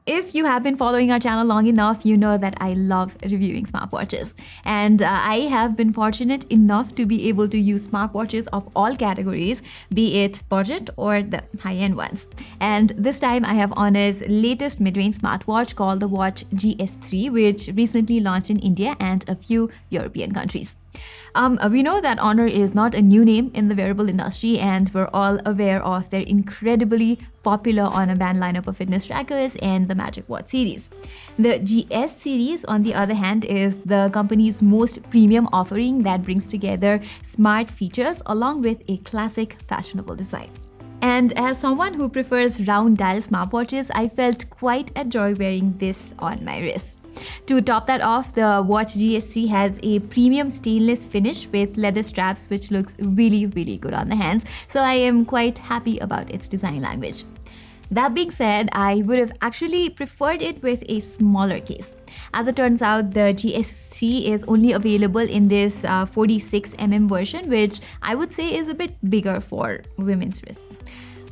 If you have been following our channel long enough, you know that I love reviewing smartwatches. And I have been fortunate enough to be able to use smartwatches of all categories, be it budget or the high-end ones. And this time I have Honor's latest mid-range smartwatch called the Watch GS3, which recently launched in India and a few European countries. We know that Honor is not a new name in the wearable industry, and we're all aware of their incredibly popular Honor Band lineup of fitness trackers and the Magic Watch series. The GS series, on the other hand, is the company's most premium offering that brings together smart features along with a classic, fashionable design. And as someone who prefers round dial smartwatches, I felt quite a joy wearing this on my wrist. To top that off, the Watch GS3 has a premium stainless finish with leather straps, which looks really good on the hands, so I am quite happy about its design language. That being said, I would have actually preferred it with a smaller case. As it turns out, the GS3 is only available in this 46mm version, which I would say is a bit bigger for women's wrists.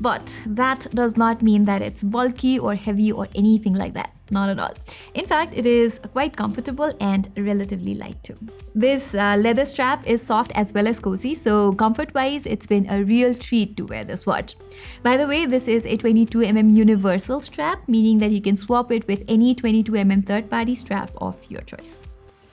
But that does not mean that it's bulky or heavy or anything like that. Not at all. In fact, it is quite comfortable and relatively light too. This leather strap is soft as well as cozy, so comfort-wise, it's been a real treat to wear this watch. By the way, this is a 22mm universal strap, meaning that you can swap it with any 22mm third-party strap of your choice.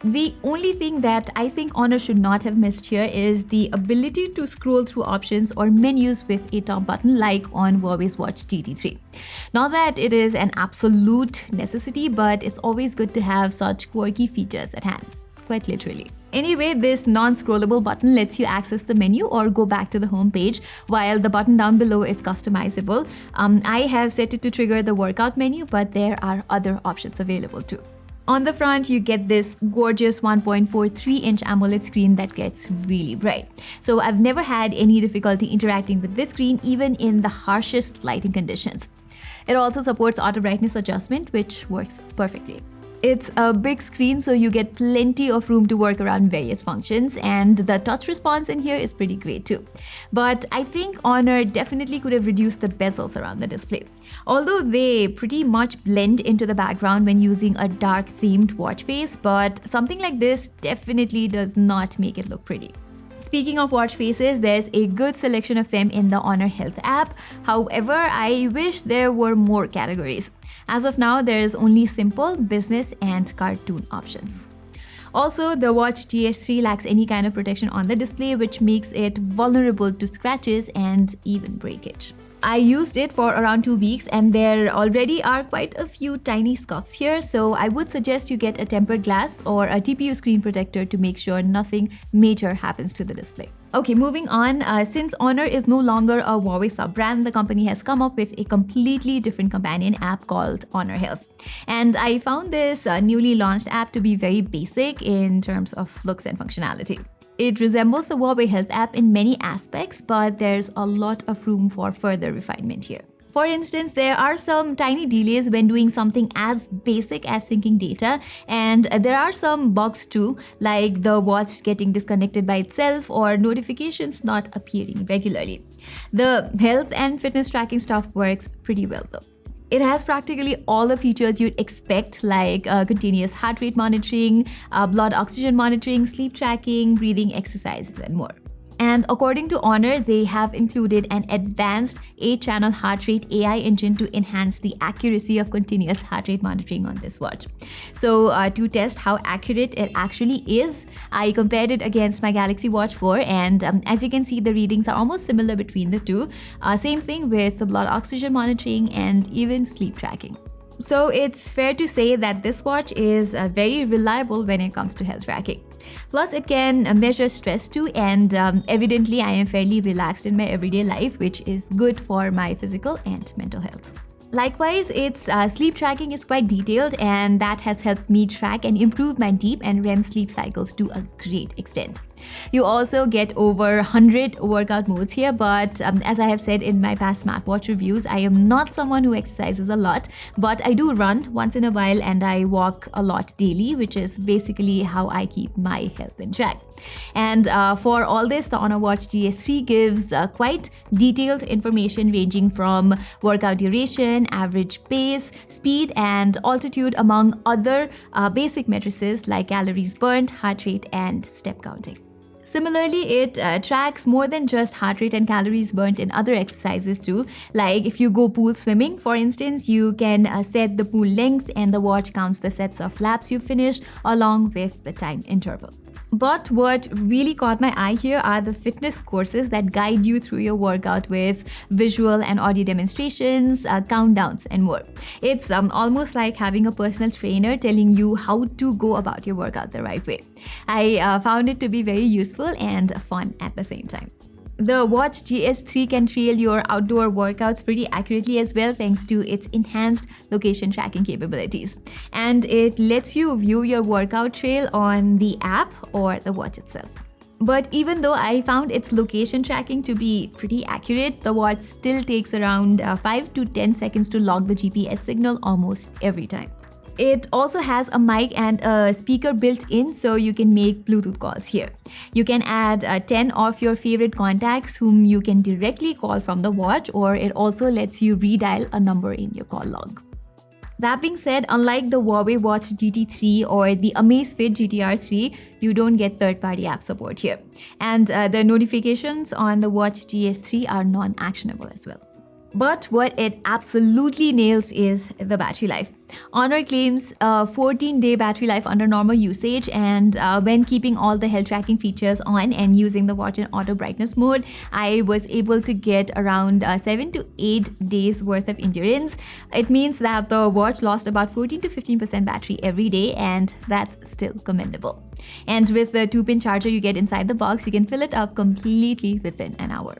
The only thing that I think Honor should not have missed here is the ability to scroll through options or menus with a top button like on Huawei's Watch GT3. Not that it is an absolute necessity, but it's always good to have such quirky features at hand, quite literally. Anyway, this non-scrollable button lets you access the menu or go back to the home page, while the button down below is customizable. I have set it to trigger the workout menu, but there are other options available too. On the front, you get this gorgeous 1.43-inch AMOLED screen that gets really bright. So I've never had any difficulty interacting with this screen, even in the harshest lighting conditions. It also supports auto brightness adjustment, which works perfectly. It's a big screen, so you get plenty of room to work around various functions, and the touch response in here is pretty great too. But I think Honor definitely could have reduced the bezels around the display. Although they pretty much blend into the background when using a dark themed watch face, but something like this definitely does not make it look pretty. Speaking of watch faces, there's a good selection of them in the Honor Health app. However, I wish there were more categories. As of now, there is only simple, business, and cartoon options. Also, the Watch GS3 lacks any kind of protection on the display, which makes it vulnerable to scratches and even breakage. I used it for around 2 weeks, and there already are quite a few tiny scuffs here, so I would suggest you get a tempered glass or a TPU screen protector to make sure nothing major happens to the display. Okay, moving on. Since Honor is no longer a Huawei sub-brand, the company has come up with a completely different companion app called Honor Health. And I found this newly launched app to be very basic in terms of looks and functionality. It resembles the Huawei Health app in many aspects, but there's a lot of room for further refinement here. For instance, there are some tiny delays when doing something as basic as syncing data, and there are some bugs too, like the watch getting disconnected by itself or notifications not appearing regularly. The health and fitness tracking stuff works pretty well though. It has practically all the features you'd expect, like continuous heart rate monitoring, blood oxygen monitoring, sleep tracking, breathing exercises, and more. And according to Honor, they have included an advanced 8-channel heart rate AI engine to enhance the accuracy of continuous heart rate monitoring on this watch. So to test how accurate it actually is, I compared it against my Galaxy Watch 4, and as you can see, the readings are almost similar between the two. Same thing with the blood oxygen monitoring and even sleep tracking. So it's fair to say that this watch is very reliable when it comes to health tracking. Plus, it can measure stress too, and evidently I am fairly relaxed in my everyday life, which is good for my physical and mental health. Likewise, its sleep tracking is quite detailed, and that has helped me track and improve my deep and REM sleep cycles to a great extent. You also get over 100 workout modes here, but as I have said in my past smartwatch reviews, I am not someone who exercises a lot, but I do run once in a while and I walk a lot daily, which is basically how I keep my health in check. And for all this, the Honor Watch GS3 gives quite detailed information ranging from workout duration, average pace, speed, and altitude, among other basic matrices like calories burnt, heart rate, and step counting. Similarly, it tracks more than just heart rate and calories burnt in other exercises too. Like if you go pool swimming, for instance, you can set the pool length and the watch counts the sets of laps you finished along with the time interval. But what really caught my eye here are the fitness courses that guide you through your workout with visual and audio demonstrations, countdowns, and more. It's almost like having a personal trainer telling you how to go about your workout the right way. I found it to be very useful and fun at the same time. The Watch GS3 can trail your outdoor workouts pretty accurately as well, thanks to its enhanced location tracking capabilities. And it lets you view your workout trail on the app or the watch itself. But even though I found its location tracking to be pretty accurate, the watch still takes around 5 to 10 seconds to log the GPS signal almost every time. It also has a mic and a speaker built in, so you can make Bluetooth calls here. You can add 10 of your favorite contacts whom you can directly call from the watch, or it also lets you redial a number in your call log. That being said, unlike the Huawei Watch GT3 or the Amazfit GTR3, you don't get third-party app support here. And the notifications on the Watch GS3 are non-actionable as well. But what it absolutely nails is the battery life. Honor claims a 14-day battery life under normal usage, and when keeping all the health tracking features on and using the watch in auto brightness mode, I was able to get around 7 to 8 days worth of endurance. It means that the watch lost about 14 to 15% battery every day, and that's still commendable. And with the 2-pin charger you get inside the box, you can fill it up completely within an hour.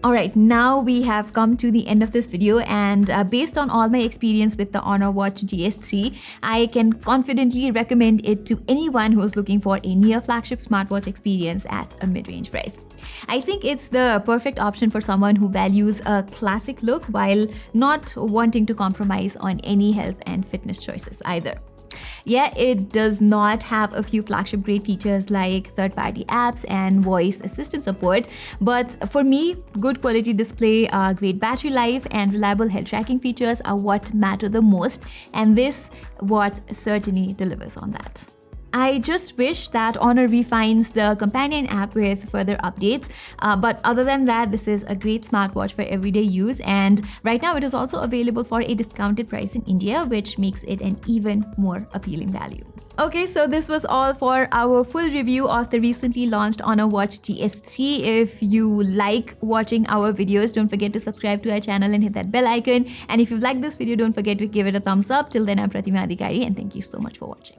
Alright, now we have come to the end of this video, and based on all my experience with the Honor Watch GS3, I can confidently recommend it to anyone who is looking for a near flagship smartwatch experience at a mid-range price. I think it's the perfect option for someone who values a classic look while not wanting to compromise on any health and fitness choices either. Yeah, it does not have a few flagship grade features like third-party apps and voice assistant support, but for me, good quality display, great battery life, and reliable health tracking features are what matter the most, and this watch certainly delivers on that. I just wish that Honor refines the companion app with further updates, but other than that, this is a great smartwatch for everyday use, and right now it is also available for a discounted price in India, which makes it an even more appealing value. Okay, so this was all for our full review of the recently launched Honor Watch GS3. If you like watching our videos, don't forget to subscribe to our channel and hit that bell icon. And if you've liked this video, don't forget to give it a thumbs up. Till then, I'm Pratima, and thank you so much for watching.